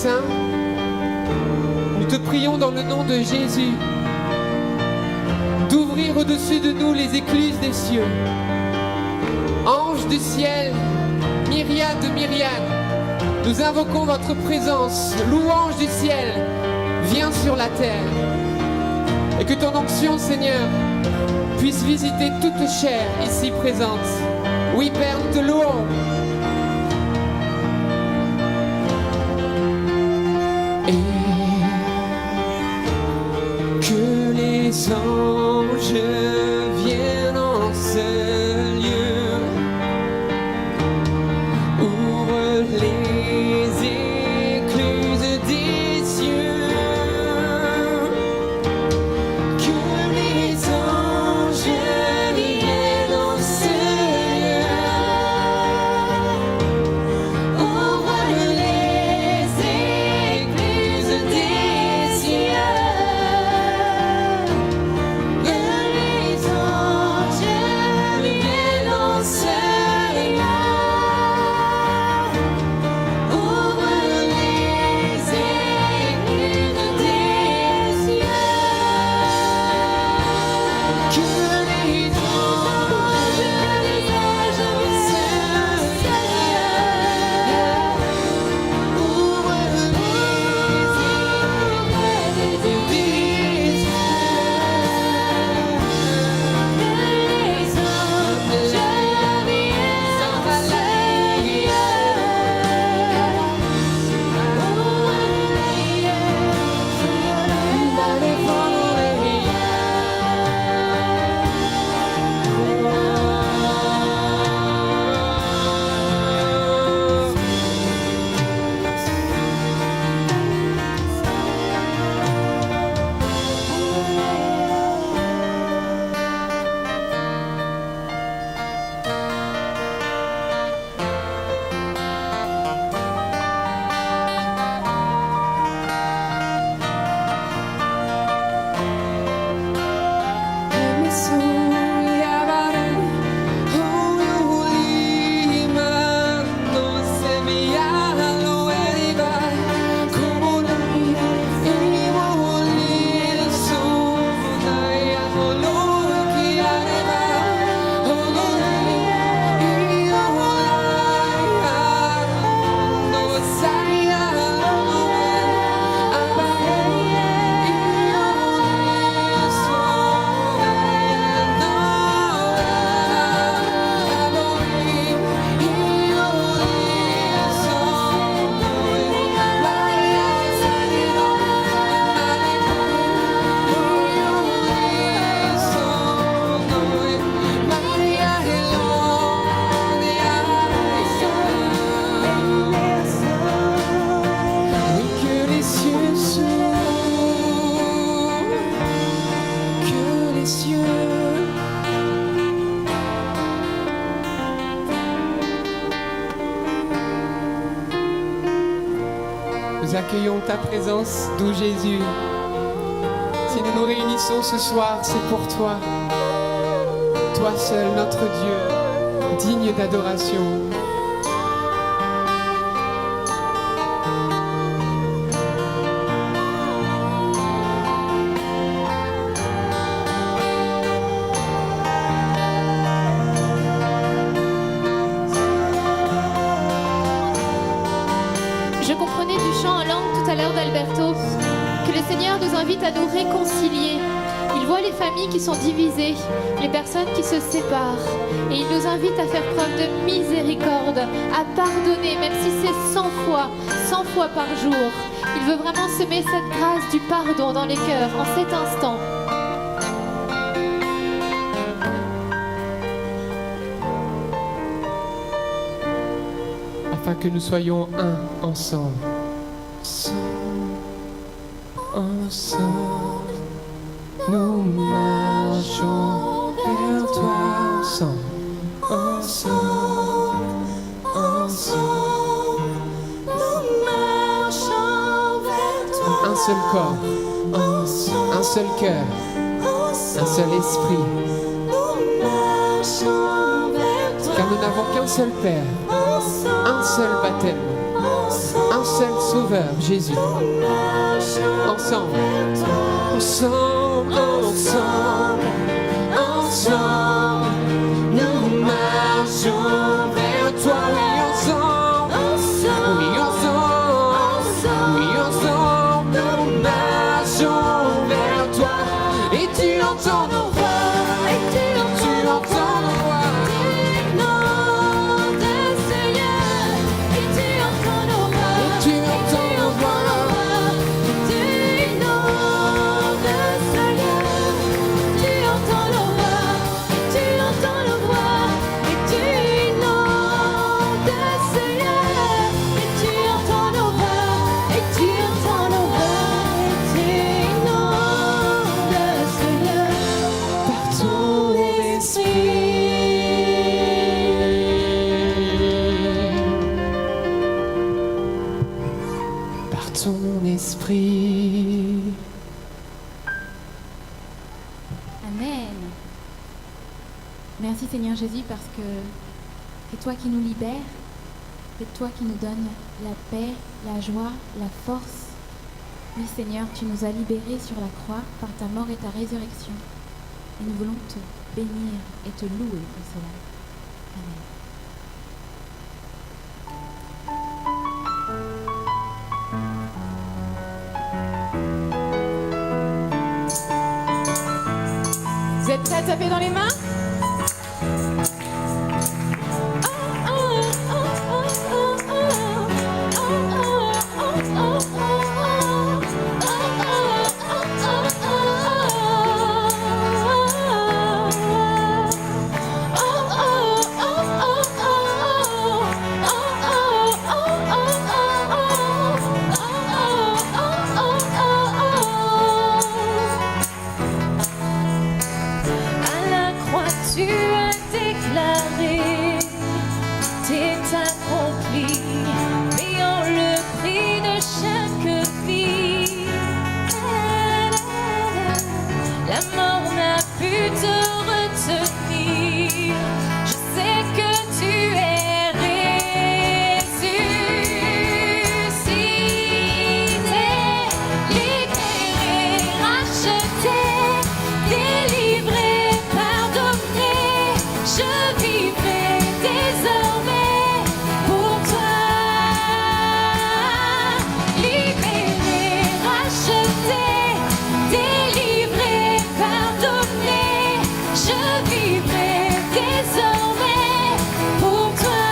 Saint, nous te prions dans le nom de Jésus d'ouvrir au-dessus de nous les écluses des cieux. Anges du ciel, myriades de myriades, nous invoquons votre présence. Louange du ciel, viens sur la terre. Et que ton onction, Seigneur, puisse visiter toute chair ici présente. Oui, Père, nous te louons. Et que les anges viennent en ce lieu, ouvre les écluses des cieux, que les anges viennent en ce lieu, ouvre les écluses des cieux. Nous accueillons ta présence, doux Jésus. Si nous nous réunissons ce soir, c'est pour toi. Toi seul, notre Dieu, digne d'adoration. Je comprenais du chant en langue tout à l'heure d'Alberto que le Seigneur nous invite à nous réconcilier. Il voit les familles qui sont divisées, les personnes qui se séparent. Et il nous invite à faire preuve de miséricorde, à pardonner, même si c'est 100 fois par jour. Il veut vraiment semer cette grâce du pardon dans les cœurs en cet instant. Afin que nous soyons un ensemble. Ensemble, nous marchons vers toi. Ensemble, nous marchons vers toi. Un seul corps, un seul cœur, un seul esprit. Car nous n'avons qu'un seul Père, un seul baptême. un seul Sauveur, Jésus. Ensemble, ensemble, ensemble, ensemble, nous marchons vers toi, oui, ensemble, oui, ensemble, oui, ensemble, nous marchons vers toi, et tu entends nos voix, et tu entends nos voix. Ton esprit. Amen. Merci Seigneur Jésus parce que c'est toi qui nous libères, c'est toi qui nous donnes la paix, la joie, la force. Oui Seigneur, tu nous as libérés sur la croix par ta mort et ta résurrection. Et nous voulons te bénir et te louer pour cela. Amen. Vous êtes prêts à taper dans les mains? Tu as déclaré, t'es accompli, payant le prix de chaque vie. La mort n'a pu te retenir. Je sais que tu es ressuscité, libéré, racheté, délivré. Je vivrai désormais pour toi, libéré, racheté, délivré, pardonné. Je vivrai désormais pour toi.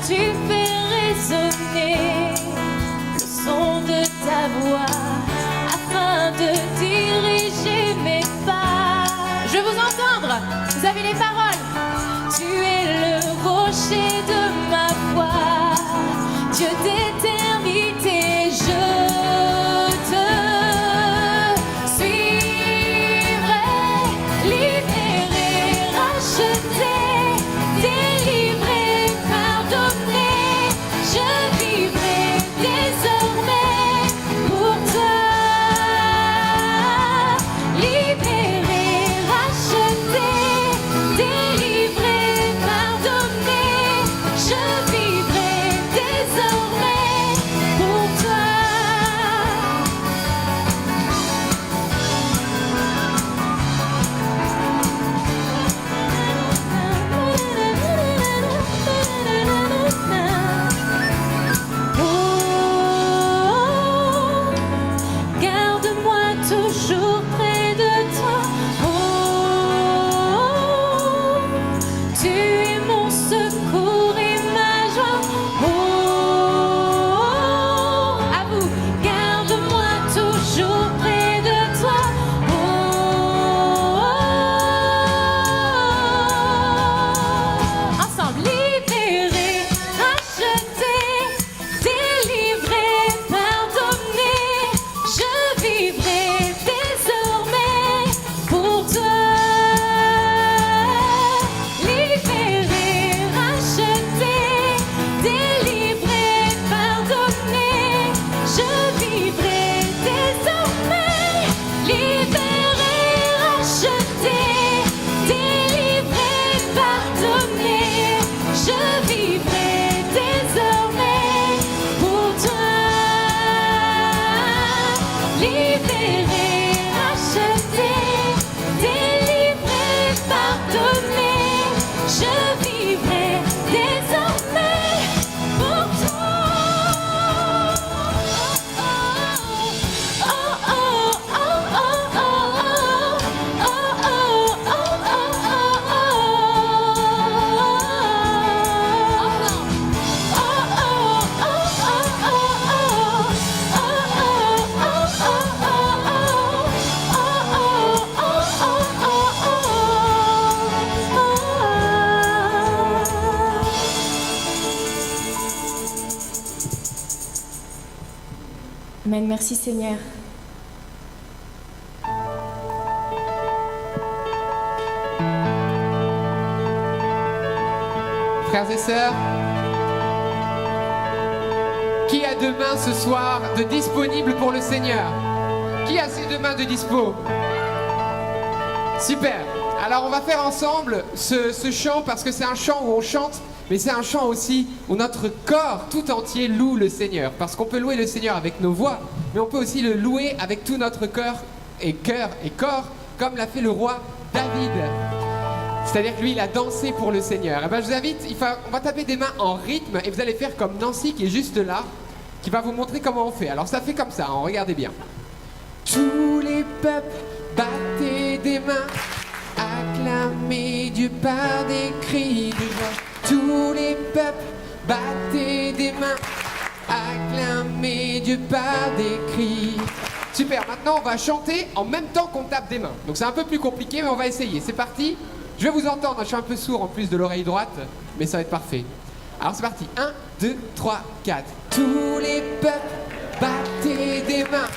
Tu fais résonner le son de ta voix afin de diriger mes pas. Je veux vous entendre. Vous avez les paroles. Tu es le rocher de ma foi, Dieu d'éternité, je te suivrai, libéré, racheté, délivré, pardonné. Je vivrai désormais pour toi, libéré, racheté, délivré, pardonné. Je vivrai désormais pour toi. Amen. Merci Seigneur. Frères et sœurs, qui a deux mains ce soir de disponible pour le Seigneur? Qui a ses deux mains de dispo? Super. Alors on va faire ensemble ce chant parce que c'est un chant où on chante, mais c'est un chant aussi où notre corps tout entier loue le Seigneur. Parce qu'on peut louer le Seigneur avec nos voix, mais on peut aussi le louer avec tout notre cœur et corps, comme l'a fait le roi David. C'est-à-dire que lui, il a dansé pour le Seigneur. Et ben, je vous invite, on va taper des mains en rythme et vous allez faire comme Nancy qui est juste là, qui va vous montrer comment on fait. Alors ça fait comme ça, hein, regardez bien. Tous les peuples, battez des mains, acclamez Dieu par des cris de joie. Tous les peuples, battez des mains, acclamez Dieu par des cris. Super, maintenant on va chanter en même temps qu'on tape des mains. Donc c'est un peu plus compliqué, mais on va essayer. C'est parti. Je vais vous entendre, je suis un peu sourd en plus de l'oreille droite, mais ça va être parfait. Alors c'est parti, 1, 2, 3, 4. Tous les peuples, battez des mains,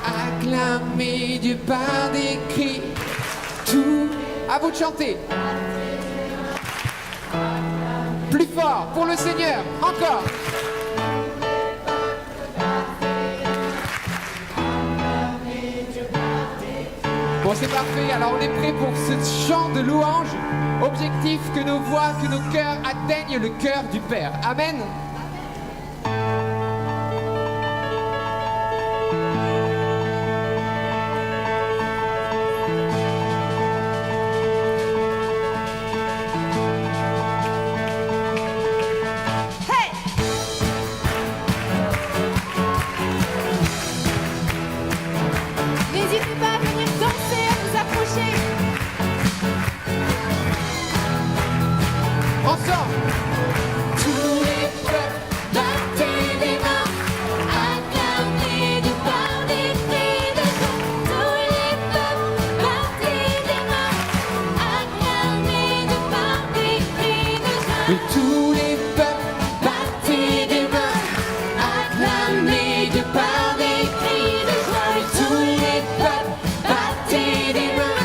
acclamez Dieu par des cris. Tout, à vous de chanter. Plus fort, pour le Seigneur, encore. Bon, c'est parfait, alors on est prêt pour ce chant de louange. Objectif que nos voix, que nos cœurs atteignent le cœur du Père. Amen. N'hésitez pas à venir danser, à vous approcher. Ensemble. Tous les peuples, battez des mains, acclamez Dieu par des cris de joie. Tous les peuples, battez des mains, acclamez Dieu par des cris de joie. Et tous les peuples, battez des mains, Acclamez Dieu par des cris de joie. Et tous les peuples, battez des mains,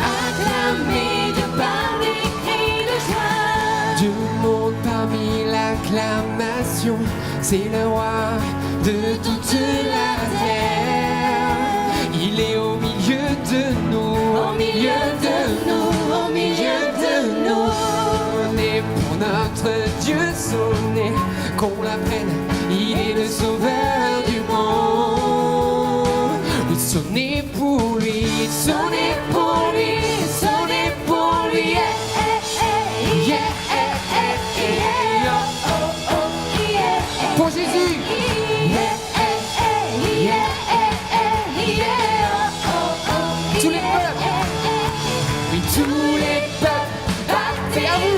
acclamez Dieu par des cris de joie. Dieu monte parmi l'acclamation, c'est le roi de toute la terre. Il est au milieu de nous, Au milieu de nous, au milieu de nous. Sonnez pour notre Dieu, sonnez, qu'on l'apprenne, il est le sauveur du monde. Oui, sonnez pour lui, sonnez pour lui, sonnez pour lui. Yeah, yeah, yeah, oh, oh. Pour Jésus. Tous les peuples. Oui, tous les peuples. C'est à vous.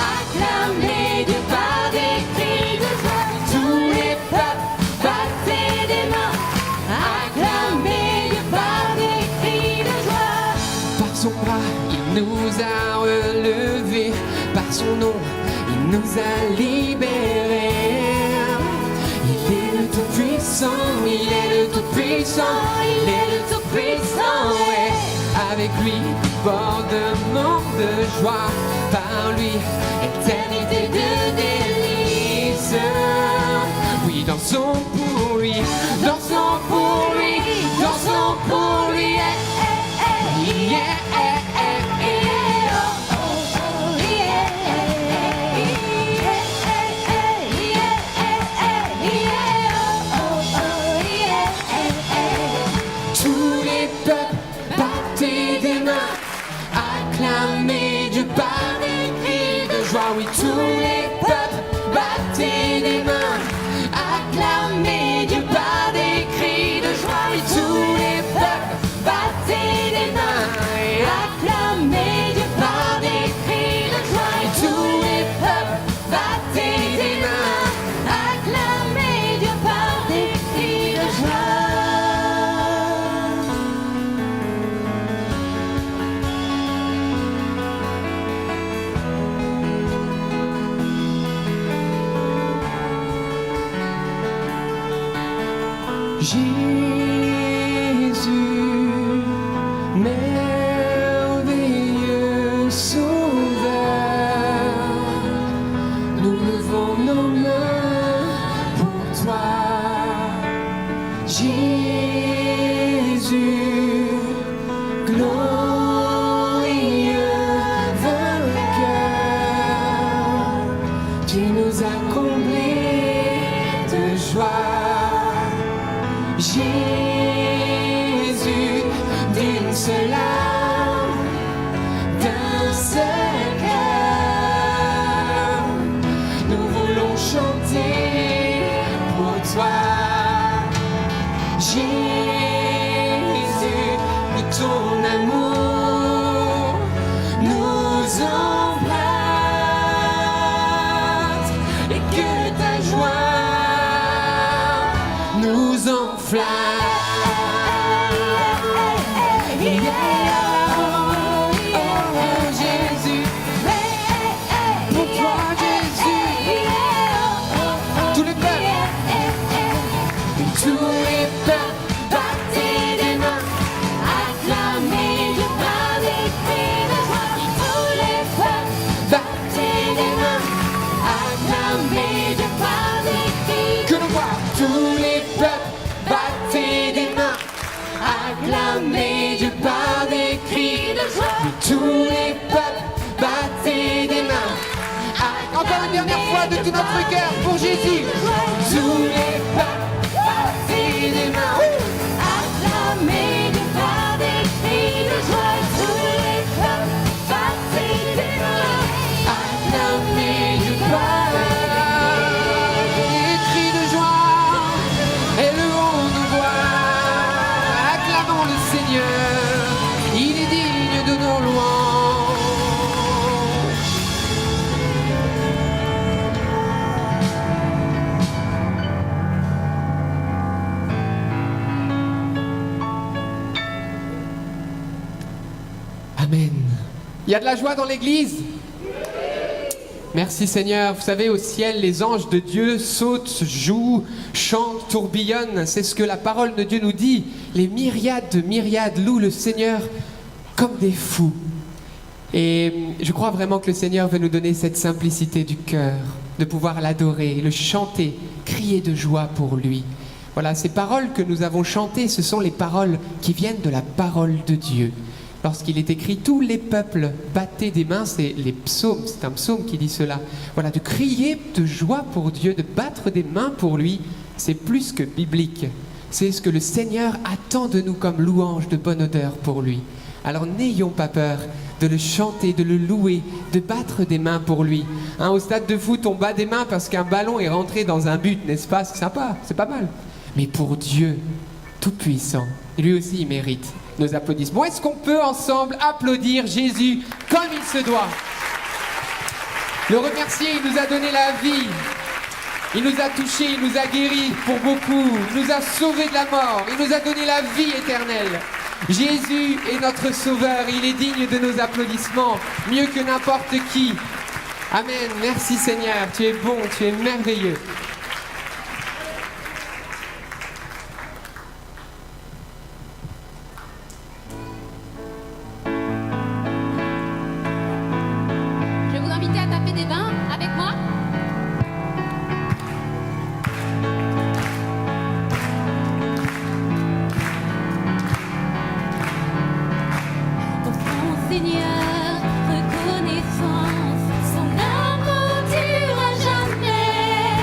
Acclamez Dieu par des cris de joie. Tous les peuples. Battez des mains. Acclamez Dieu par des cris de joie. Par son bras, il nous a relevés. Par son nom, il nous a libérés. Il est le Tout-Puissant, il est le Tout-Puissant, il est le Tout-Puissant. Ouais. Avec lui, bordement de joie. Par lui, éternité de délices. Oui, dansons pour lui, dansons pour lui, dansons pour lui. Yeah, tous les peuples, battez des mains, acclamez Dieu par des cris de joie. Oui, tous les peuples, battez des mains, acclamez Dieu par des cris de joie. Oui, tous les peuples, battez des mains, acclamez Dieu par des cris de joie. Oui, tous les peuples, battez des mains, acclamez Dieu par des cris de joie. Jésus, merveilleux Sauveur, nous levons nos mains pour toi. Jésus, glorieux vainqueur, tu nous as comblés de joie. Jésus, d'une seule âme, d'un seul cœur, nous voulons chanter pour toi. Jésus, que ton amour nous embrasse et que ta joie nous enflamme. Jésus, pour toi Jésus, tous les peuples, tous les peuples, battez des mains, acclamez Dieu par des cris de joie. Tous les peuples, battez des mains, acclamez Dieu par des cris de joie. Que l'on voit tous les peuples, battez des mains, acclamez Dieu par des cris de joie. Tous les peuples, battez des mains. Encore une dernière fois de tout notre cœur pour Jésus. Tous les peuples, battez des mains, Acclamez Dieu par des cris de joie. Tous les peuples, battez des mains. acclamez Dieu par des cris de joie. Élevons nos voix, acclamons le Seigneur. Il est digne de nos louanges. Amen. Il y a de la joie dans l'église. Merci Seigneur. Vous savez, au ciel, les anges de Dieu sautent, jouent, chantent, tourbillonnent. C'est ce que la parole de Dieu nous dit. Les myriades de myriades louent le Seigneur comme des fous. Et je crois vraiment que le Seigneur veut nous donner cette simplicité du cœur, de pouvoir l'adorer, le chanter, crier de joie pour lui. Voilà, ces paroles que nous avons chantées, ce sont les paroles qui viennent de la parole de Dieu. Lorsqu'il est écrit « Tous les peuples battaient des mains », c'est les psaumes, c'est un psaume qui dit cela. Voilà, de crier de joie pour Dieu, de battre des mains pour lui, c'est plus que biblique. C'est ce que le Seigneur attend de nous comme louange de bonne odeur pour lui. Alors n'ayons pas peur de le chanter, de le louer, de battre des mains pour lui. Hein, au stade de foot, on bat des mains parce qu'un ballon est rentré dans un but, n'est-ce pas? C'est sympa, c'est pas mal. Mais pour Dieu, tout-puissant, lui aussi il mérite nos applaudissements. Est-ce qu'on peut ensemble applaudir Jésus comme il se doit? Le remercier, il nous a donné la vie. Il nous a touchés, il nous a guéris pour beaucoup. Il nous a sauvés de la mort. Il nous a donné la vie éternelle. Jésus est notre sauveur. Il est digne de nos applaudissements, mieux que n'importe qui. Amen. Merci Seigneur. Tu es bon, tu es merveilleux. Je vais vous inviter à taper des mains avec moi. Offrons au Seigneur reconnaissance, son amour dure à jamais,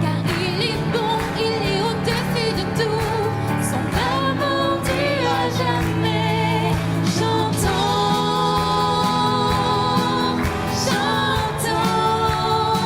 car il est bon, il est au-dessus de tout, son amour dure à jamais. Chantons, chantons,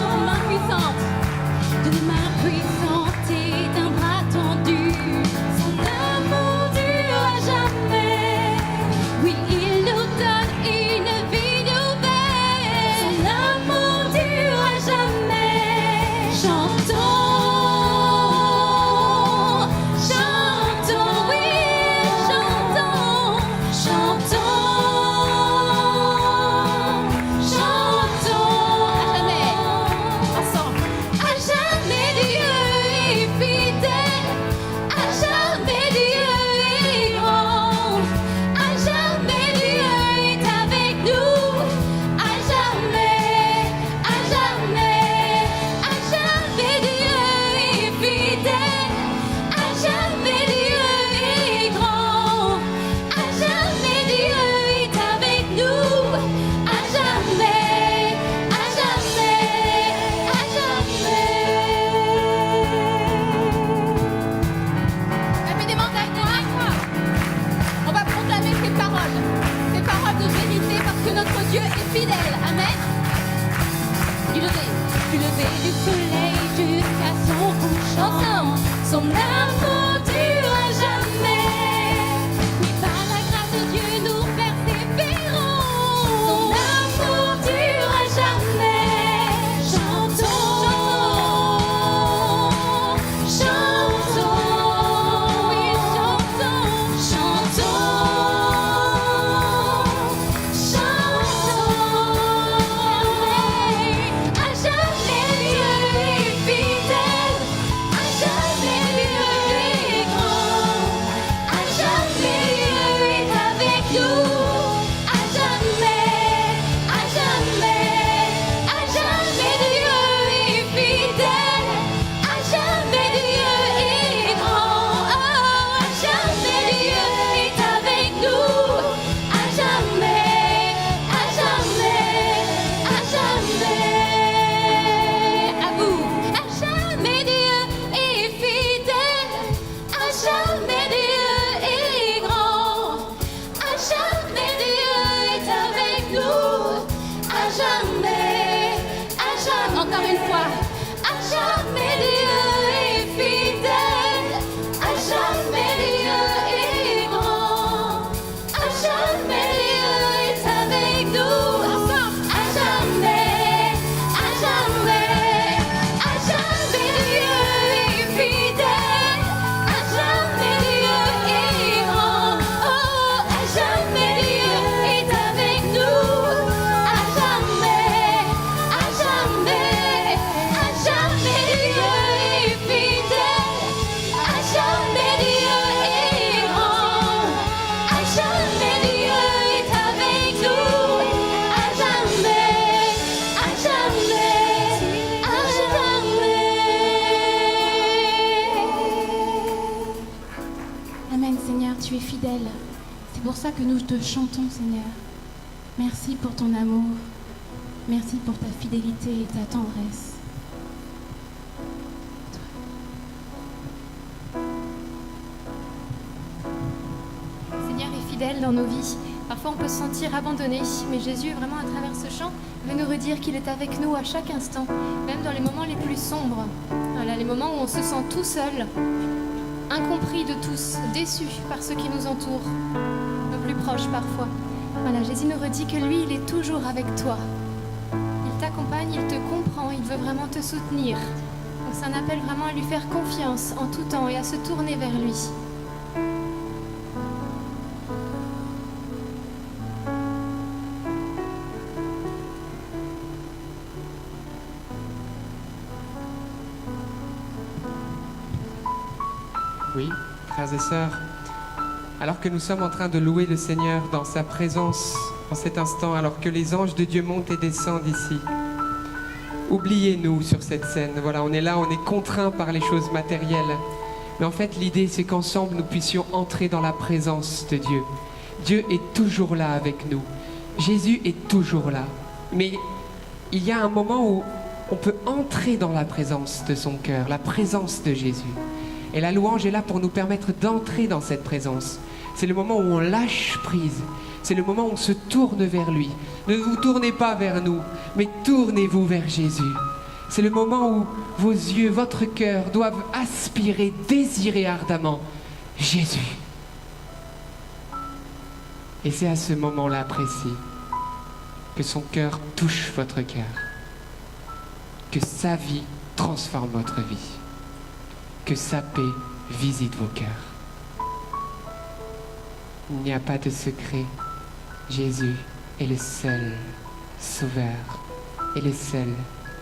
Dieu est fidèle. Amen. Du lever du soleil jusqu'à son couchant. Ensemble, son amour dure à jamais. Oui, par la grâce de Dieu, nous persévérons. Son amour dure à jamais. Chantons, chantons, oui, chantons, à jamais Dieu est fidèle, à jamais Dieu est grand, à jamais Dieu est avec nous, à jamais Dieu est fidèle, à jamais Dieu est grand, à jamais Dieu est avec nous, à jamais, à vous, à jamais Dieu est fidèle, à jamais Dieu est grand, à jamais Dieu est avec nous, à jamais, encore une fois, à jamais Dieu est fidèle, à jamais Dieu est grand, à jamais Dieu est avec nous, ensemble, à jamais Dieu est fidèle, à jamais Dieu est grand, oh, à jamais Dieu est avec nous, à jamais Dieu est fidèle, à jamais Dieu est grand, à jamais Dieu est avec nous, à jamais. Amen, Seigneur, tu es fidèle. C'est pour ça que nous te chantons, Seigneur. Merci pour ton amour. Merci pour ta fidélité et ta tendresse. Le Seigneur est fidèle dans nos vies. Parfois, on peut se sentir abandonné, mais Jésus, vraiment, à travers ce chant, veut nous redire qu'il est avec nous à chaque instant, même dans les moments les plus sombres. Voilà, les moments où on se sent tout seul, incompris de tous, déçu par ceux qui nous entourent, nos plus proches parfois. Voilà, Jésus nous redit que lui, il est toujours avec toi. Il t'accompagne, il te comprend, il veut vraiment te soutenir. Donc c'est un appel vraiment à lui faire confiance en tout temps et à se tourner vers lui. Oui, frères et sœurs, alors que nous sommes en train de louer le Seigneur dans sa présence en cet instant, alors que les anges de Dieu montent et descendent ici, oubliez-nous sur cette scène. Voilà, on est là, on est contraints par les choses matérielles. Mais en fait, l'idée, c'est qu'ensemble, nous puissions entrer dans la présence de Dieu. Dieu est toujours là avec nous. Jésus est toujours là. Mais il y a un moment où on peut entrer dans la présence de son cœur, la présence de Jésus. Et la louange est là pour nous permettre d'entrer dans cette présence. C'est le moment où on lâche prise. C'est le moment où on se tourne vers lui. Ne vous tournez pas vers nous, mais tournez-vous vers Jésus. C'est le moment où vos yeux, votre cœur doivent aspirer, désirer ardemment Jésus. Et c'est à ce moment-là précis que son cœur touche votre cœur, que sa vie transforme votre vie, que sa paix visite vos cœurs. Il n'y a pas de secret. Jésus est le seul sauveur et le seul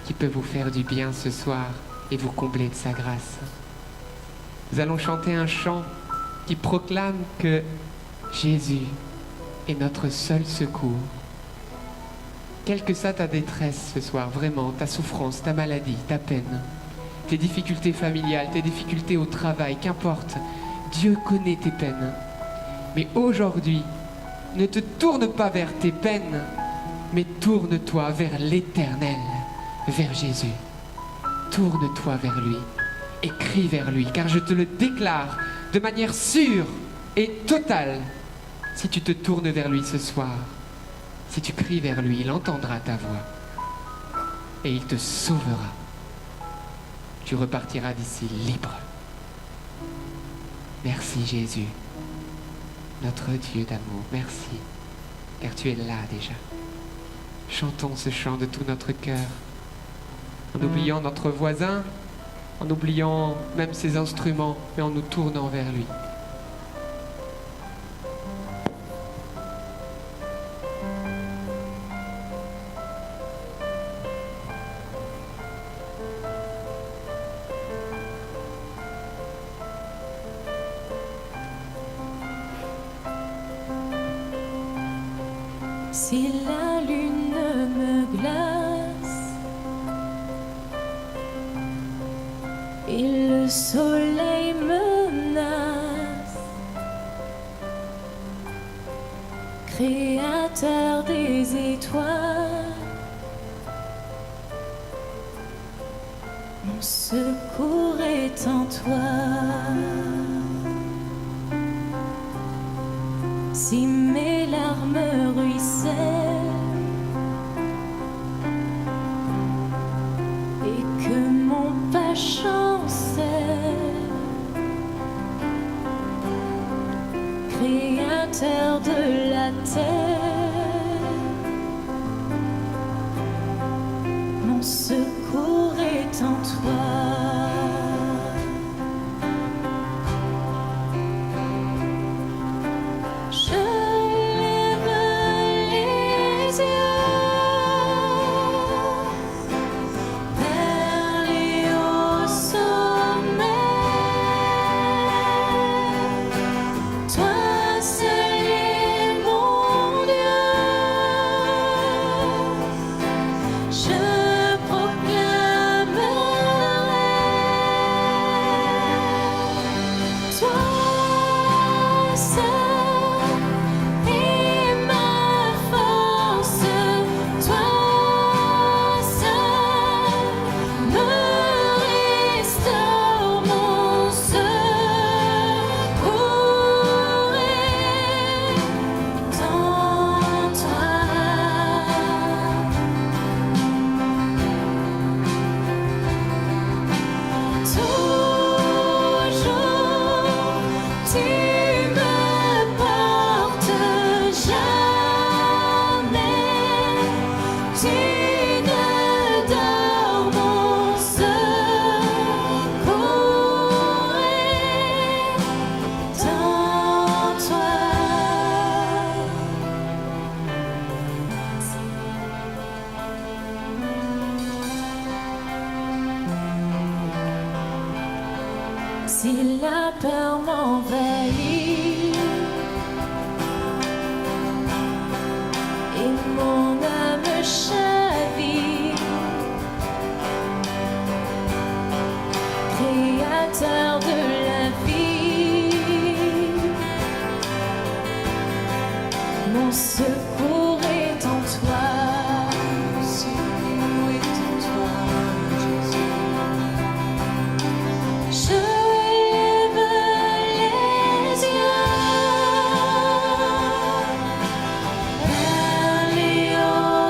qui peut vous faire du bien ce soir et vous combler de sa grâce. Nous allons chanter un chant qui proclame que Jésus est notre seul secours. Quelle que soit ta détresse ce soir, vraiment, ta souffrance, ta maladie, ta peine, tes difficultés familiales, tes difficultés au travail, qu'importe, Dieu connaît tes peines. Mais aujourd'hui, ne te tourne pas vers tes peines, mais tourne-toi vers l'Éternel, vers Jésus. Tourne-toi vers lui et crie vers lui, car je te le déclare de manière sûre et totale, si tu te tournes vers lui ce soir, Si tu cries vers lui, il entendra ta voix et il te sauvera. Tu repartiras d'ici libre. Merci Jésus, notre Dieu d'amour, merci, car tu es là déjà. Chantons ce chant de tout notre cœur, en oubliant notre voisin, en oubliant même ses instruments, mais en nous tournant vers lui. Si la lune me glace et le soleil menace, créateur des étoiles, mon secours est en toi. Si mes larmes ruissellent et que mon pas chancelle, créateur de la terre, mon secours est en toi. Si la peur m'envahit et mon âme chavire, créateur de la vie, mon secours est en toi. Mon secours est en toi, Jésus.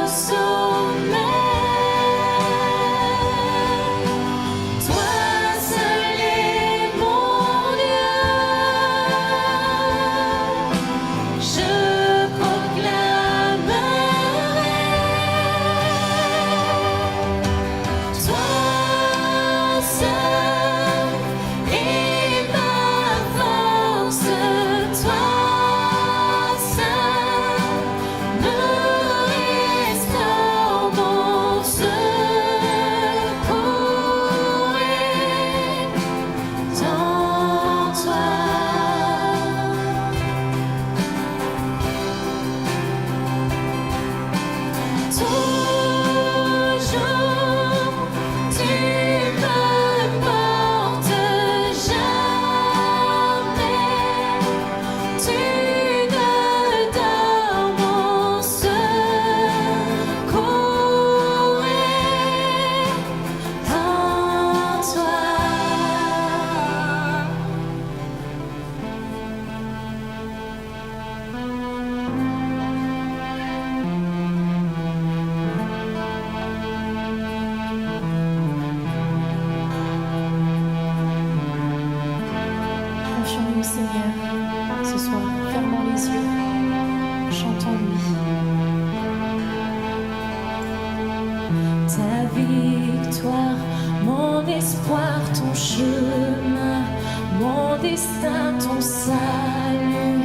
So ta victoire, mon espoir, ton chemin, mon destin, ton salut,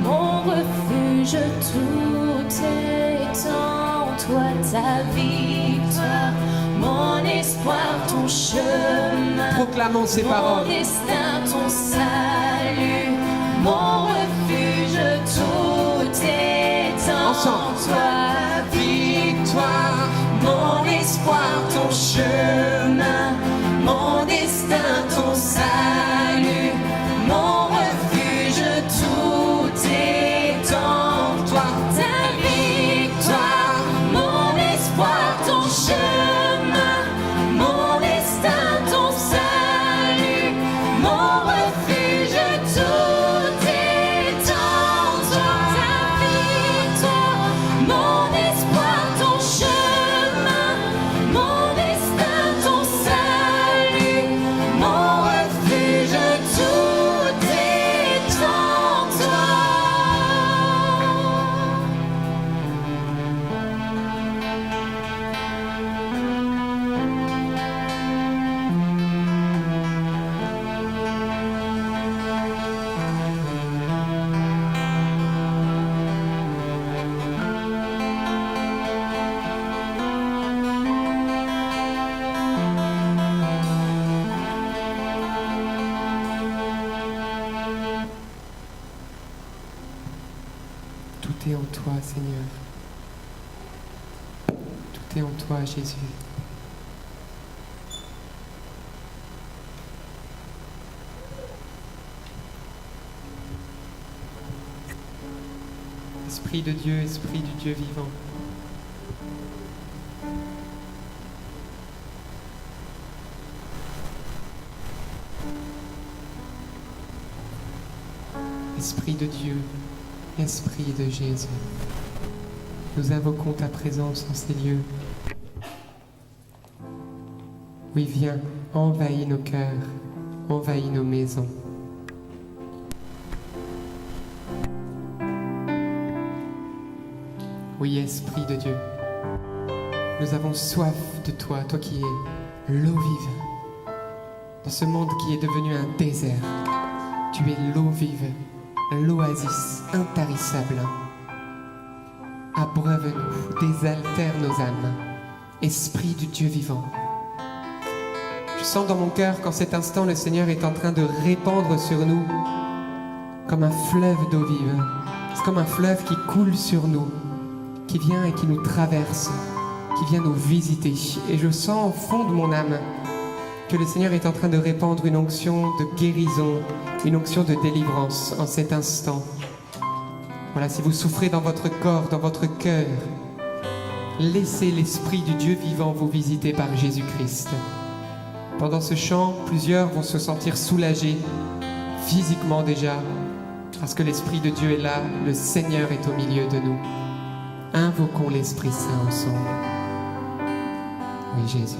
mon refuge, tout est en toi, ta victoire, mon espoir, ton chemin, Proclamons ces mon paroles. destin, ton salut, mon refuge, tout est en Ensemble. toi, victoire, mon espoir, ton chemin, mon destin, ton salut, mon refuge, tout est en toi, ta victoire, mon espoir, ton chemin, mon destin, ton salut, mon refuge, tout est en toi, ta victoire, mon espoir, ton chemin, mon destin, ton salut, mon refuge, tout est en toi. Tout est en toi, Seigneur. Tout est en toi, Jésus. Esprit de Dieu, Esprit du Dieu vivant. Esprit de Dieu, Esprit de Jésus, nous invoquons ta présence en ces lieux. Oui, viens, envahis nos cœurs, envahis nos maisons. Oui, Esprit de Dieu, nous avons soif de toi, toi qui es l'eau vive. Dans ce monde qui est devenu un désert, tu es l'eau vive, l'oasis intarissable. Abreuve-nous, désaltère nos âmes. Esprit du Dieu vivant. Je sens dans mon cœur qu'en cet instant, le Seigneur est en train de répandre sur nous comme un fleuve d'eau vive. C'est comme un fleuve qui coule sur nous, qui vient et qui nous traverse, qui vient nous visiter. Et je sens au fond de mon âme que le Seigneur est en train de répandre une onction de guérison, une onction de délivrance en cet instant. Voilà, si vous souffrez dans votre corps, dans votre cœur, laissez l'Esprit du Dieu vivant vous visiter par Jésus-Christ. Pendant ce chant, plusieurs vont se sentir soulagés, physiquement déjà, parce que l'Esprit de Dieu est là, le Seigneur est au milieu de nous. Invoquons l'Esprit Saint ensemble. Oui, Jésus.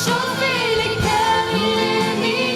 Chauffer les cœurs illuminés.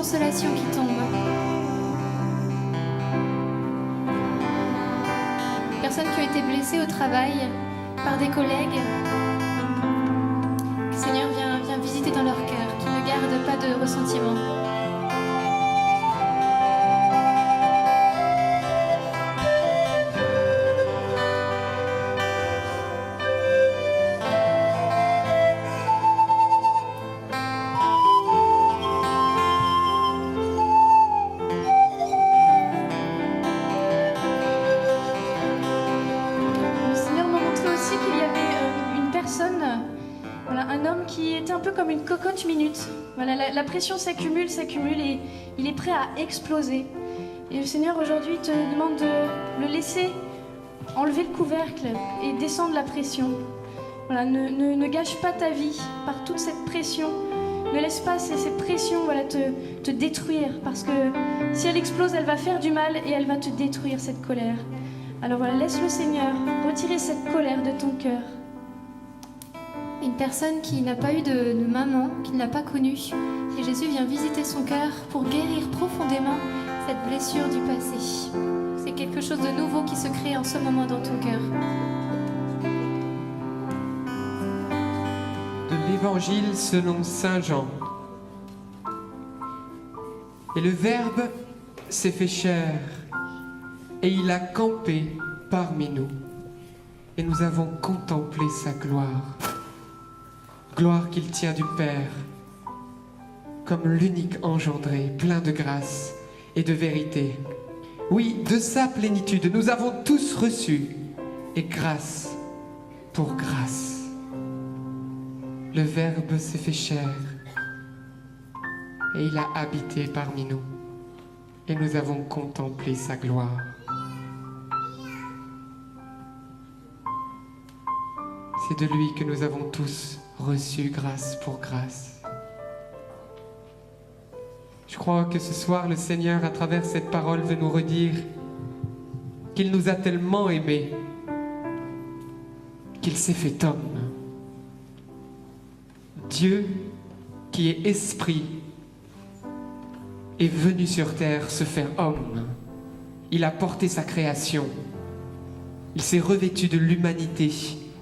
consolation qui tombe. Personnes qui ont été blessées au travail par des collègues. Que le Seigneur vient visiter dans leur cœur, qui ne gardent pas de ressentiment. Un peu comme une cocotte minute. Voilà, la pression s'accumule et il est prêt à exploser. Et le Seigneur aujourd'hui te demande de le laisser enlever le couvercle et descendre la pression. Voilà, ne gâche pas ta vie par toute cette pression. Ne laisse pas ces pressions te détruire, parce que si elle explose, elle va faire du mal et elle va te détruire, cette colère. Alors voilà, laisse le Seigneur retirer cette colère de ton cœur. Une personne qui n'a pas eu de maman, qui ne l'a pas connue, et Jésus vient visiter son cœur pour guérir profondément cette blessure du passé. C'est quelque chose de nouveau qui se crée en ce moment dans ton cœur. De l'Évangile selon Saint Jean. Et le Verbe s'est fait chair, et il a campé parmi nous, et nous avons contemplé sa gloire. Gloire qu'il tient du Père, comme l'unique engendré, plein de grâce et de vérité. Oui, de sa plénitude, nous avons tous reçu, et grâce pour grâce. Le Verbe s'est fait chair, et il a habité parmi nous, et nous avons contemplé sa gloire. C'est de lui que nous avons tous reçu grâce pour grâce. Je crois que ce soir, le Seigneur, à travers cette parole, veut nous redire qu'il nous a tellement aimés qu'il s'est fait homme. Dieu, qui est esprit, est venu sur terre se faire homme. Il a porté sa création. Il s'est revêtu de l'humanité,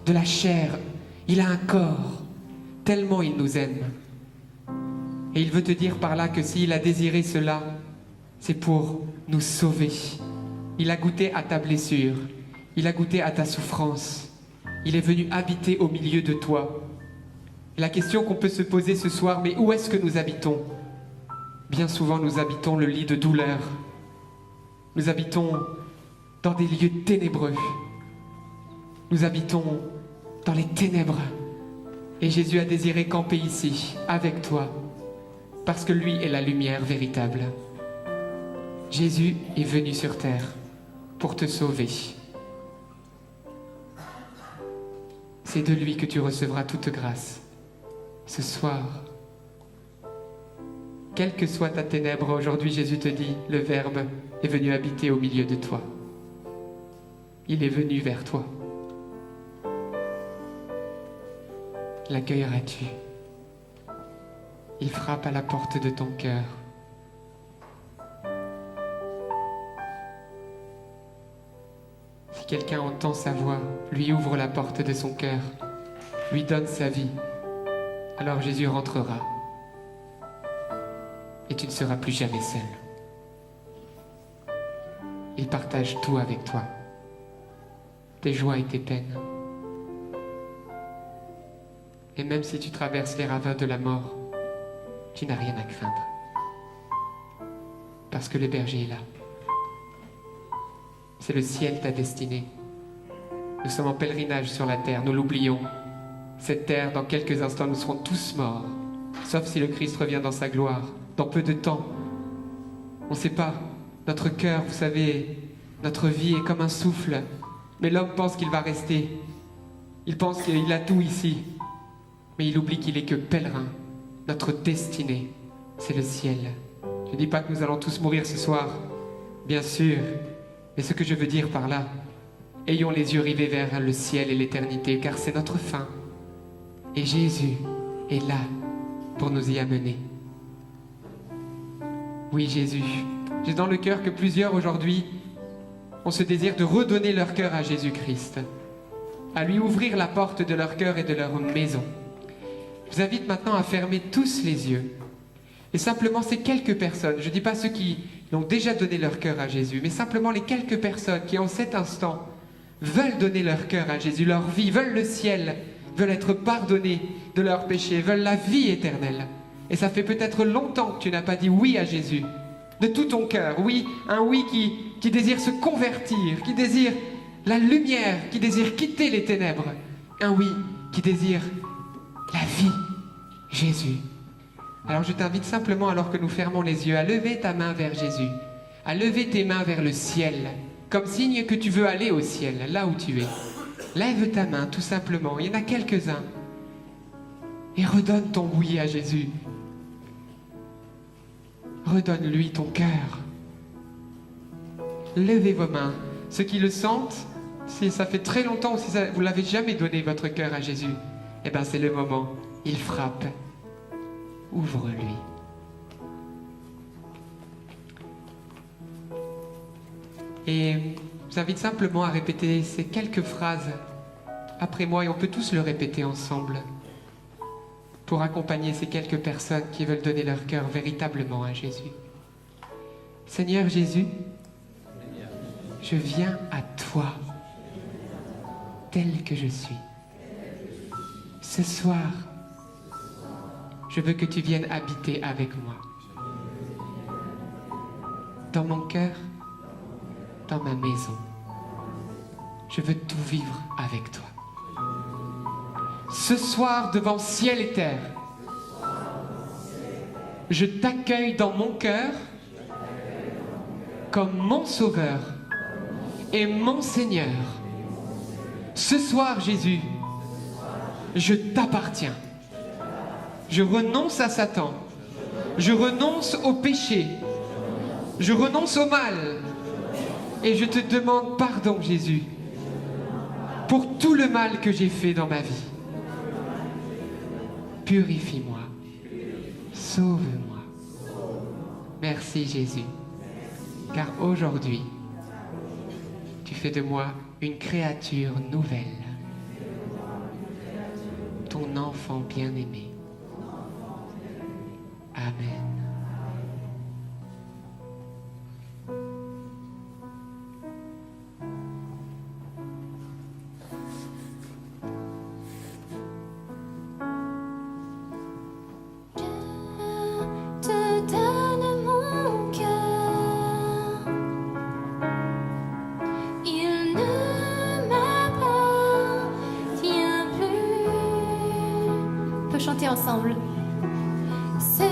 de la chair. Il a un corps. Tellement il nous aime. Et il veut te dire par là que s'il a désiré cela, c'est pour nous sauver. Il a goûté à ta blessure. Il a goûté à ta souffrance. Il est venu habiter au milieu de toi. La question qu'on peut se poser ce soir, mais où est-ce que nous habitons? Bien souvent, nous habitons le lit de douleur. Nous habitons dans des lieux ténébreux. Nous habitons dans les ténèbres. Et Jésus a désiré camper ici, avec toi, parce que lui est la lumière véritable. Jésus est venu sur terre pour te sauver. C'est de lui que tu recevras toute grâce. Ce soir, quelle que soit ta ténèbre, aujourd'hui Jésus te dit, le Verbe est venu habiter au milieu de toi. Il est venu vers toi. L'accueilleras-tu? Il frappe à la porte de ton cœur. Si quelqu'un entend sa voix, lui ouvre la porte de son cœur, lui donne sa vie, alors Jésus rentrera et tu ne seras plus jamais seul. Il partage tout avec toi, tes joies et tes peines. Et même si tu traverses les ravins de la mort, tu n'as rien à craindre. Parce que le berger est là. C'est le ciel ta destinée. Nous sommes en pèlerinage sur la terre, nous l'oublions. Cette terre, dans quelques instants, nous serons tous morts. Sauf si le Christ revient dans sa gloire, dans peu de temps. On ne sait pas. Notre cœur, vous savez, notre vie est comme un souffle. Mais l'homme pense qu'il va rester. Il pense qu'il a tout ici. Mais il oublie qu'il est que pèlerin. Notre destinée, c'est le ciel. Je ne dis pas que nous allons tous mourir ce soir, bien sûr. Mais ce que je veux dire par là, ayons les yeux rivés vers le ciel et l'éternité, car c'est notre fin. Et Jésus est là pour nous y amener. Oui, Jésus, j'ai dans le cœur que plusieurs aujourd'hui ont ce désir de redonner leur cœur à Jésus-Christ, à lui ouvrir la porte de leur cœur et de leur maison. Je vous invite maintenant à fermer tous les yeux. Et simplement ces quelques personnes, je ne dis pas ceux qui ont déjà donné leur cœur à Jésus, mais simplement les quelques personnes qui en cet instant veulent donner leur cœur à Jésus, leur vie, veulent le ciel, veulent être pardonnés de leurs péchés, veulent la vie éternelle. Et ça fait peut-être longtemps que tu n'as pas dit oui à Jésus, de tout ton cœur, oui, un oui qui désire se convertir, qui désire la lumière, qui désire quitter les ténèbres, un oui qui désire la vie, Jésus. Alors je t'invite simplement, alors que nous fermons les yeux, à lever ta main vers Jésus, à lever tes mains vers le ciel, comme signe que tu veux aller au ciel, là où tu es. Lève ta main, tout simplement, il y en a quelques-uns, et redonne ton oui à Jésus. Redonne-lui ton cœur. Levez vos mains. Ceux qui le sentent, si ça fait très longtemps ou si vous l'avez jamais donné votre cœur à Jésus, eh bien c'est le moment. Il frappe. Ouvre-lui. Et je vous invite simplement à répéter ces quelques phrases après moi, et on peut tous le répéter ensemble pour accompagner ces quelques personnes qui veulent donner leur cœur véritablement à Jésus. Seigneur Jésus, je viens à toi, tel que je suis. Ce soir, je veux que tu viennes habiter avec moi. Dans mon cœur, dans ma maison. Je veux tout vivre avec toi. Ce soir, devant ciel et terre, je t'accueille dans mon cœur comme mon Sauveur et mon Seigneur. Ce soir, Jésus, je t'appartiens. Je renonce à Satan. Je renonce au péché. Je renonce au mal. Et je te demande pardon, Jésus, pour tout le mal que j'ai fait dans ma vie. Purifie-moi. Sauve-moi. Merci, Jésus. Car aujourd'hui, tu fais de moi une créature nouvelle. Ton enfant bien-aimé. Amen. Te donne mon cœur, il ne m'appartient plus. On peut chanter ensemble. Ce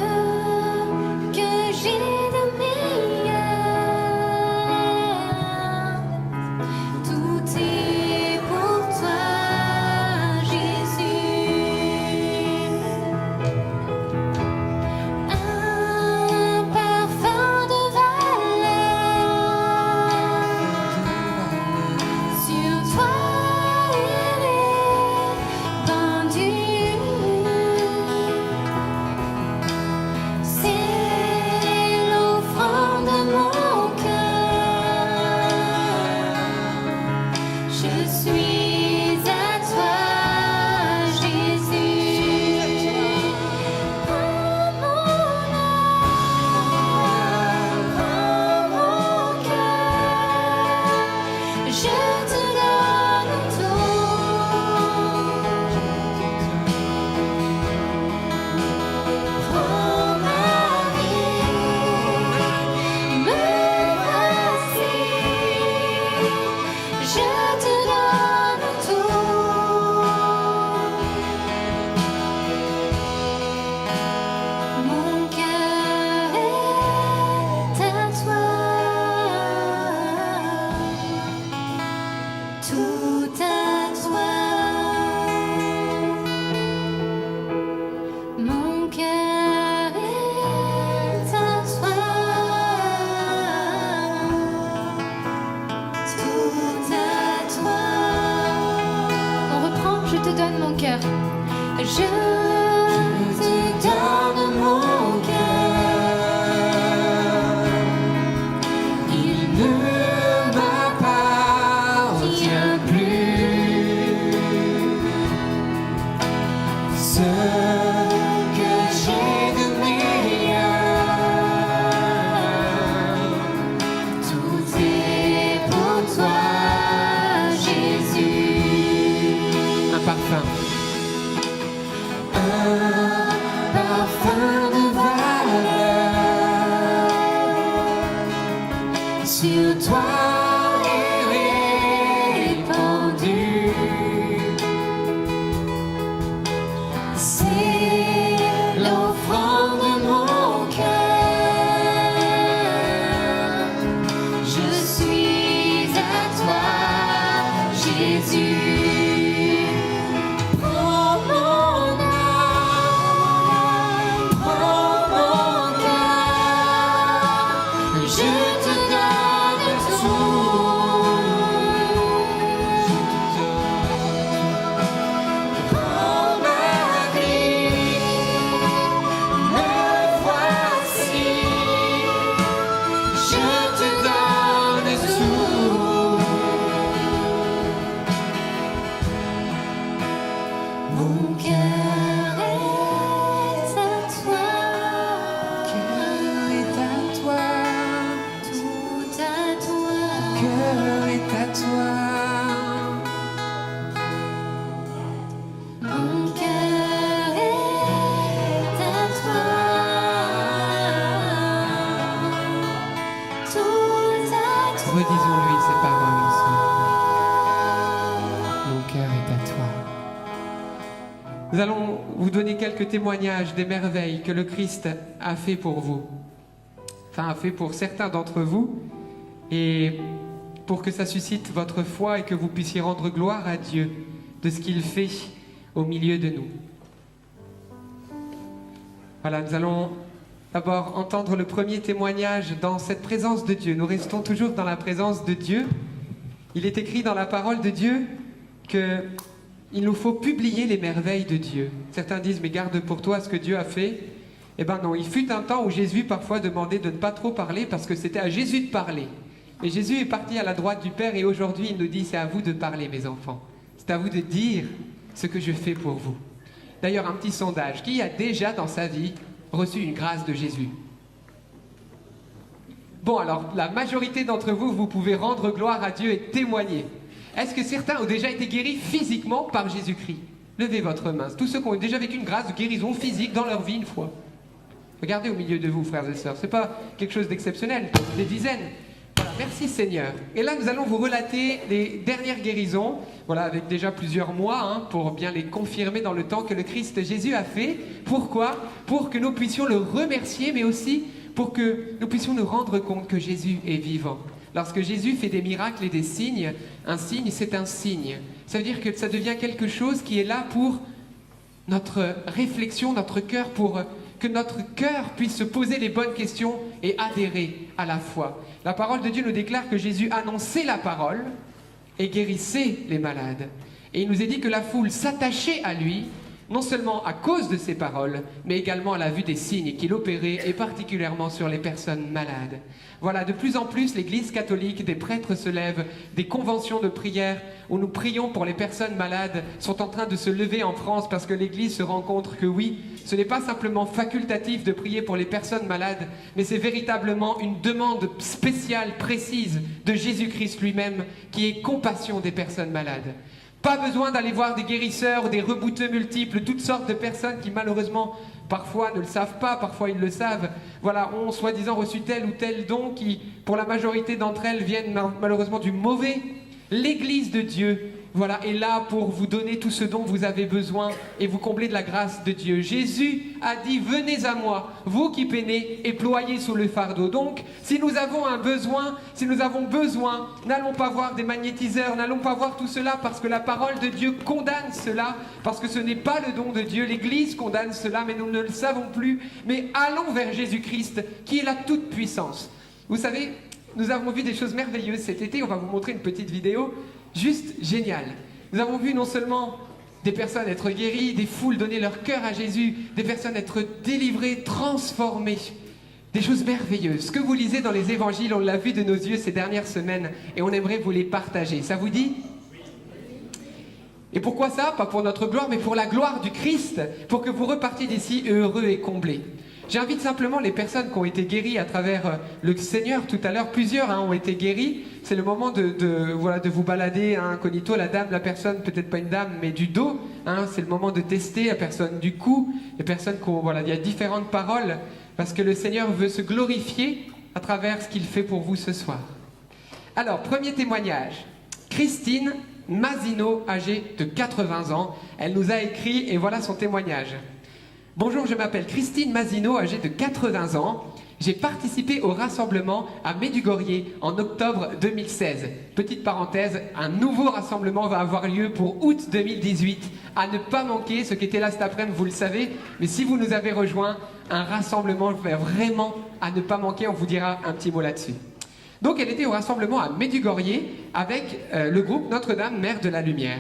que j'ai de meilleur, tout est pour toi, Jésus. Un parfum de valeur, sur toi il est pendu. C'est l'offrande de mon cœur. Je suis à toi, Jésus. Prends mon âme, prends mon cœur. Je te donne tout. Prends ma vie, me voici. Je te donne tout. Mon cœur est à toi. Tout à toi. Mon cœur est à toi. Tout à toi. On reprend, je te donne mon cœur. Je te donne mon cœur. ce que j'ai de meilleur. Tout est pour toi, Jésus. Un parfum. Parfum de valeur sur toi est répandu. C'est l'offrande de mon cœur. Je suis à toi, Jésus. Prends mon âme, prends mon cœur. Je te donne tout. Prends ma vie, me voici. Je te donne tout. Mon cœur est à toi. Cœur est à toi, Tout à toi. cœur est à toi. Mon cœur est à toi. Tout à toi. Redisons-lui ces paroles ensemble. Mon cœur est à toi. Nous allons vous donner quelques témoignages des merveilles que le Christ a fait pour vous. Enfin, a fait pour certains d'entre vous. Et pour que ça suscite votre foi et que vous puissiez rendre gloire à Dieu de ce qu'il fait au milieu de nous. Voilà, nous allons d'abord entendre le premier témoignage dans cette présence de Dieu. Nous restons toujours dans la présence de Dieu. Il est écrit dans la parole de Dieu que il nous faut publier les merveilles de Dieu. Certains disent, mais garde pour toi ce que Dieu a fait. Eh bien non, il fut un temps où Jésus parfois demandait de ne pas trop parler parce que c'était à Jésus de parler. Et Jésus est parti à la droite du Père et aujourd'hui il nous dit, c'est à vous de parler mes enfants. C'est à vous de dire ce que je fais pour vous. D'ailleurs, un petit sondage. Qui a déjà dans sa vie reçu une grâce de Jésus? Bon, alors, la majorité d'entre vous, vous pouvez rendre gloire à Dieu et témoigner. Est-ce que certains ont déjà été guéris physiquement par Jésus-Christ? Levez votre main. Tous ceux qui ont déjà vécu une grâce de guérison physique dans leur vie une fois. Regardez au milieu de vous, frères et sœurs. C'est pas quelque chose d'exceptionnel. Des dizaines. Voilà, merci Seigneur. Et là, nous allons vous relater les dernières guérisons. Voilà, avec déjà plusieurs mois, pour bien les confirmer dans le temps que le Christ Jésus a fait. Pourquoi? Pour que nous puissions le remercier, mais aussi pour que nous puissions nous rendre compte que Jésus est vivant. Lorsque Jésus fait des miracles et des signes, un signe, c'est un signe. Ça veut dire que ça devient quelque chose qui est là pour notre réflexion, notre cœur, pour que notre cœur puisse se poser les bonnes questions et adhérer à la foi. La parole de Dieu nous déclare que Jésus annonçait la parole et guérissait les malades. Et il nous est dit que la foule s'attachait à lui, non seulement à cause de ses paroles, mais également à la vue des signes qu'il opérait, et particulièrement sur les personnes malades. Voilà, de plus en plus, l'Église catholique, des prêtres se lèvent, des conventions de prière où nous prions pour les personnes malades sont en train de se lever en France parce que l'Église se rend compte que oui, ce n'est pas simplement facultatif de prier pour les personnes malades, mais c'est véritablement une demande spéciale, précise de Jésus-Christ lui-même qui est compassion des personnes malades. Pas besoin d'aller voir des guérisseurs, des rebouteux multiples, toutes sortes de personnes qui malheureusement parfois ne le savent pas, parfois ils le savent. Voilà, ont soi-disant reçu tel ou tel don qui, pour la majorité d'entre elles, viennent malheureusement du mauvais. L'Église de Dieu, voilà, est là pour vous donner tout ce dont vous avez besoin et vous combler de la grâce de Dieu. Jésus a dit, venez à moi, vous qui peinez et ployez sous le fardeau. Donc, si nous avons un besoin, n'allons pas voir des magnétiseurs, n'allons pas voir tout cela parce que la parole de Dieu condamne cela, parce que ce n'est pas le don de Dieu. L'Église condamne cela, mais nous ne le savons plus. Mais allons vers Jésus-Christ, qui est la toute-puissance. Vous savez, nous avons vu des choses merveilleuses cet été. On va vous montrer une petite vidéo juste géniale. Nous avons vu non seulement des personnes être guéries, des foules donner leur cœur à Jésus, des personnes être délivrées, transformées. Des choses merveilleuses. Ce que vous lisez dans les évangiles, on l'a vu de nos yeux ces dernières semaines et on aimerait vous les partager. Ça vous dit ? Et pourquoi ça? Pas pour notre gloire, mais pour la gloire du Christ, pour que vous repartiez d'ici heureux et comblés. J'invite simplement les personnes qui ont été guéries à travers le Seigneur tout à l'heure. Plusieurs ont été guéris. C'est le moment de vous balader incognito. La dame, la personne, peut-être pas une dame, mais du dos. C'est le moment de tester la personne du cou. Les personnes qui ont, il y a différentes paroles parce que le Seigneur veut se glorifier à travers ce qu'il fait pour vous ce soir. Alors, premier témoignage. Christine Mazino, âgée de 80 ans. Elle nous a écrit et voilà son témoignage. Bonjour, je m'appelle Christine Mazino, âgée de 80 ans. J'ai participé au rassemblement à Medjugorje en octobre 2016. Petite parenthèse, un nouveau rassemblement va avoir lieu pour août 2018. À ne pas manquer, ceux qui étaient là cet après-midi, vous le savez. Mais si vous nous avez rejoints, un rassemblement vraiment à ne pas manquer. On vous dira un petit mot là-dessus. Donc elle était au rassemblement à Medjugorje avec le groupe Notre-Dame, Mère de la Lumière.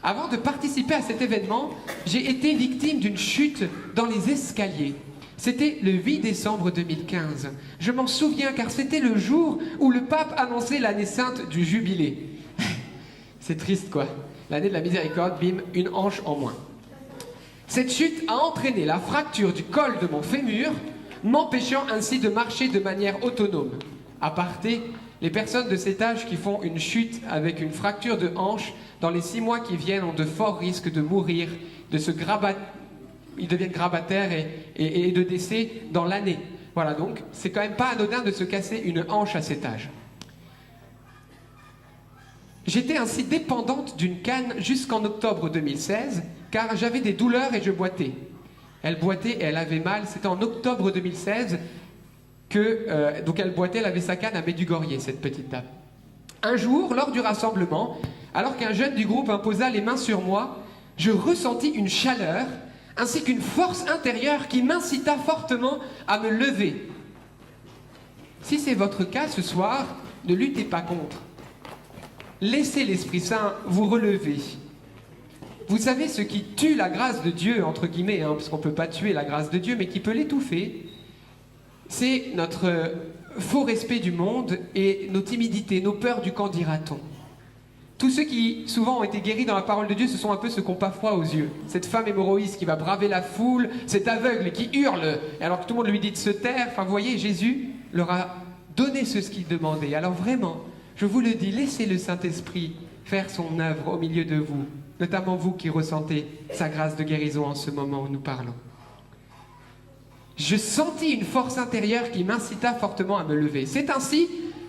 Avant de participer à cet événement, j'ai été victime d'une chute dans les escaliers. C'était le 8 décembre 2015. Je m'en souviens car c'était le jour où le pape annonçait l'année sainte du jubilé. C'est triste quoi. L'année de la miséricorde, bim, une hanche en moins. Cette chute a entraîné la fracture du col de mon fémur, m'empêchant ainsi de marcher de manière autonome. Aparté, les personnes de cet âge qui font une chute avec une fracture de hanche, dans les 6 mois qui viennent, ont de forts risques de mourir, de se ils deviennent grabataires et de décès dans l'année. Voilà, donc c'est quand même pas anodin de se casser une hanche à cet âge. J'étais ainsi dépendante d'une canne jusqu'en octobre 2016, car j'avais des douleurs et je boitais. Elle boitait et elle avait mal, c'était en octobre 2016 donc elle boitait, elle avait sa canne à Medjugorje, cette petite dame. Un jour, lors du rassemblement, alors qu'un jeune du groupe imposa les mains sur moi, je ressentis une chaleur ainsi qu'une force intérieure qui m'incita fortement à me lever. Si c'est votre cas ce soir, ne luttez pas contre. Laissez l'Esprit Saint vous relever. Vous savez ce qui tue la grâce de Dieu, entre guillemets, parce qu'on ne peut pas tuer la grâce de Dieu, mais qui peut l'étouffer, c'est notre faux respect du monde et nos timidités, nos peurs du qu'en dira-t-on. Tous ceux qui souvent ont été guéris dans la parole de Dieu, ce sont un peu ceux qui n'ont pas froid aux yeux. Cette femme hémorroïde qui va braver la foule, cet aveugle qui hurle alors que tout le monde lui dit de se taire. Enfin, vous voyez, Jésus leur a donné ce qu'ils demandaient. Alors vraiment, je vous le dis, laissez le Saint-Esprit faire son œuvre au milieu de vous, notamment vous qui ressentez sa grâce de guérison en ce moment où nous parlons. Je sentis une force intérieure qui m'incita fortement à me lever. C'est ainsi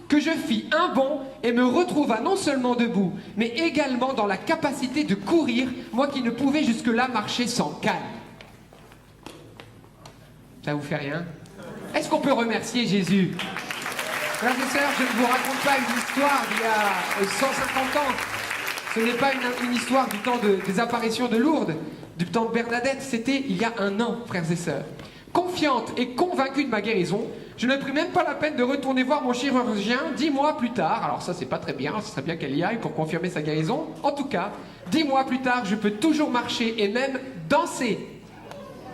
que je fis un bond et me retrouva non seulement debout, mais également dans la capacité de courir, moi qui ne pouvais jusque-là marcher sans canne. Ça vous fait rien? Est-ce qu'on peut remercier Jésus? Frères et sœurs, je ne vous raconte pas une histoire d'il y a 150 ans. Ce n'est pas une histoire du temps des apparitions de Lourdes, du temps de Bernadette, c'était il y a 1 an, frères et sœurs. Confiante et convaincue de ma guérison, je ne pris même pas la peine de retourner voir mon chirurgien 10 mois plus tard. Alors ça, c'est pas très bien, ce serait bien qu'elle y aille pour confirmer sa guérison. En tout cas, 10 mois plus tard, je peux toujours marcher et même danser.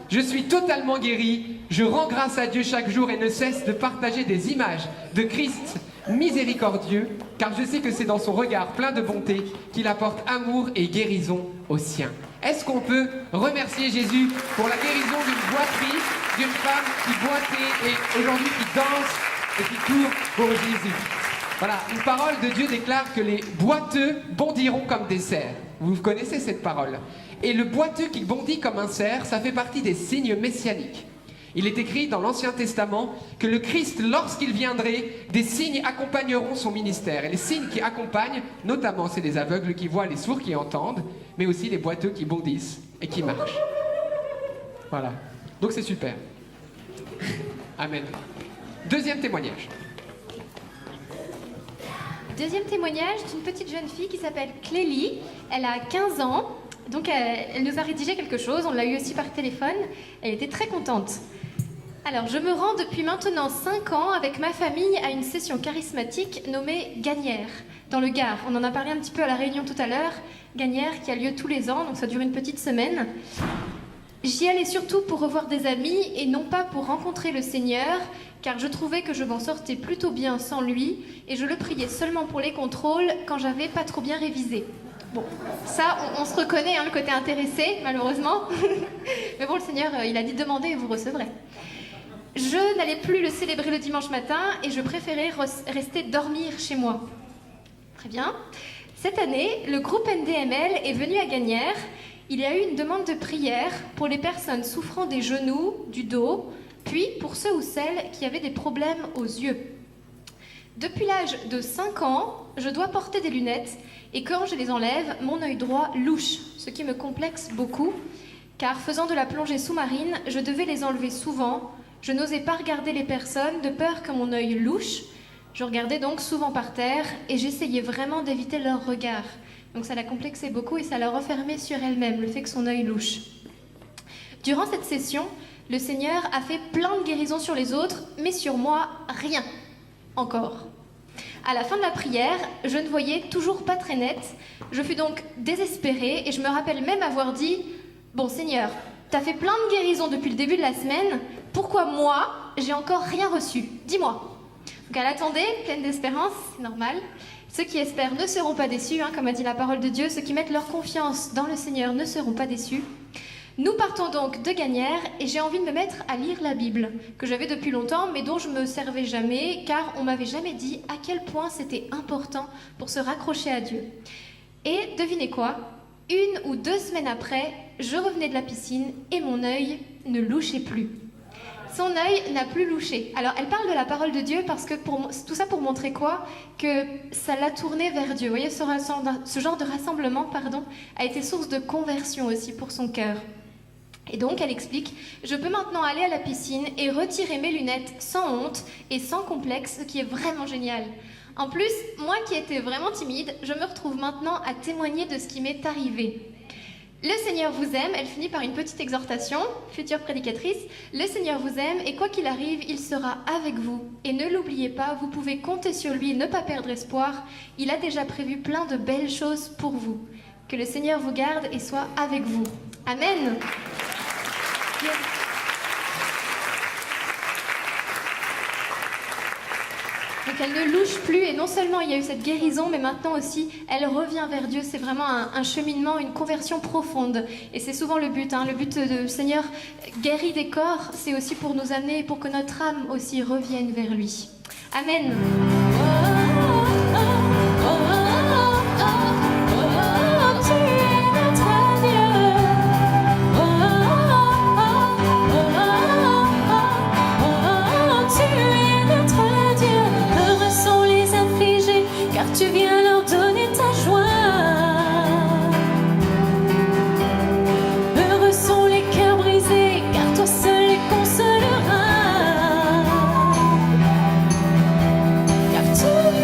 Je suis totalement guéri, je rends grâce à Dieu chaque jour et ne cesse de partager des images de Christ miséricordieux, car je sais que c'est dans son regard plein de bonté qu'il apporte amour et guérison aux siens. Est-ce qu'on peut remercier Jésus pour la guérison d'une boiterie, d'une femme qui boitait et aujourd'hui qui danse et qui court pour Jésus? Voilà, une parole de Dieu déclare que les boiteux bondiront comme des cerfs. Vous connaissez cette parole. Et le boiteux qui bondit comme un cerf, ça fait partie des signes messianiques. Il est écrit dans l'Ancien Testament que le Christ, lorsqu'il viendrait, des signes accompagneront son ministère. Et les signes qui accompagnent, notamment, c'est les aveugles qui voient, les sourds qui entendent, mais aussi les boiteux qui bondissent et qui marchent. Voilà. Donc c'est super. Amen. Deuxième témoignage. Deuxième témoignage d'une petite jeune fille qui s'appelle Clélie. Elle a 15 ans. Donc elle nous a rédigé quelque chose. On l'a eu aussi par téléphone. Elle était très contente. Alors, je me rends depuis maintenant 5 ans avec ma famille à une session charismatique nommée Gagnère, dans le Gard. On en a parlé un petit peu à la réunion tout à l'heure. Gagnère qui a lieu tous les ans, donc ça dure une petite semaine. J'y allais surtout pour revoir des amis et non pas pour rencontrer le Seigneur, car je trouvais que je m'en sortais plutôt bien sans lui et je le priais seulement pour les contrôles quand j'avais pas trop bien révisé. Bon, ça, on se reconnaît, hein, le côté intéressé, malheureusement. Mais bon, le Seigneur, il a dit demandez et vous recevrez. Je n'allais plus le célébrer le dimanche matin et je préférais rester dormir chez moi. Très bien. Cette année, le groupe NDML est venu à Gagnères. Il y a eu une demande de prière pour les personnes souffrant des genoux, du dos, puis pour ceux ou celles qui avaient des problèmes aux yeux. Depuis l'âge de 5 ans, je dois porter des lunettes et quand je les enlève, mon œil droit louche, ce qui me complexe beaucoup, car faisant de la plongée sous-marine, je devais les enlever souvent. Je n'osais pas regarder les personnes de peur que mon œil louche. Je regardais donc souvent par terre et j'essayais vraiment d'éviter leur regard. Donc ça la complexait beaucoup et ça la refermait sur elle-même, le fait que son œil louche. Durant cette session, le Seigneur a fait plein de guérisons sur les autres, mais sur moi, rien. Encore. À la fin de la prière, je ne voyais toujours pas très net. Je fus donc désespérée et je me rappelle même avoir dit « Bon Seigneur, t'as fait plein de guérisons depuis le début de la semaine, pourquoi moi, j'ai encore rien reçu? Dis-moi. » Donc elle attendait, pleine d'espérance, c'est normal. Ceux qui espèrent ne seront pas déçus, hein, comme a dit la parole de Dieu. Ceux qui mettent leur confiance dans le Seigneur ne seront pas déçus. Nous partons donc de Gagnères et j'ai envie de me mettre à lire la Bible, que j'avais depuis longtemps mais dont je ne me servais jamais, car on m'avait jamais dit à quel point c'était important pour se raccrocher à Dieu. Et devinez quoi? 1 ou 2 semaines après, je revenais de la piscine et mon œil ne louchait plus. Son œil n'a plus louché. Alors, elle parle de la parole de Dieu parce que tout ça pour montrer quoi? Que ça l'a tourné vers Dieu. Vous voyez, ce genre de rassemblement, a été source de conversion aussi pour son cœur. Et donc, elle explique, je peux maintenant aller à la piscine et retirer mes lunettes sans honte et sans complexe, ce qui est vraiment génial. En plus, moi qui étais vraiment timide, je me retrouve maintenant à témoigner de ce qui m'est arrivé. Le Seigneur vous aime, elle finit par une petite exhortation, future prédicatrice. Le Seigneur vous aime et quoi qu'il arrive, il sera avec vous. Et ne l'oubliez pas, vous pouvez compter sur lui et ne pas perdre espoir. Il a déjà prévu plein de belles choses pour vous. Que le Seigneur vous garde et soit avec vous. Amen. Donc elle ne louche plus et non seulement il y a eu cette guérison, mais maintenant aussi elle revient vers Dieu. C'est vraiment un cheminement, une conversion profonde. Et c'est souvent le but. Le but de Seigneur guérit des corps, c'est aussi pour nous amener, pour que notre âme aussi revienne vers lui. Amen. Tu viens leur donner ta joie. Heureux sont les cœurs brisés, car toi seul les consoleras. Car tu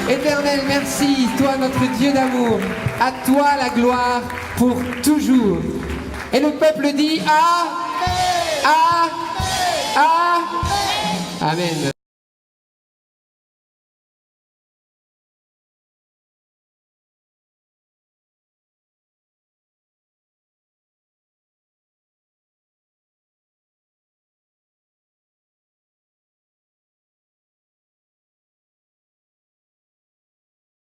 Éternel, merci, toi notre Dieu d'amour. À toi la gloire pour toujours. Et le peuple dit Amen. Amen.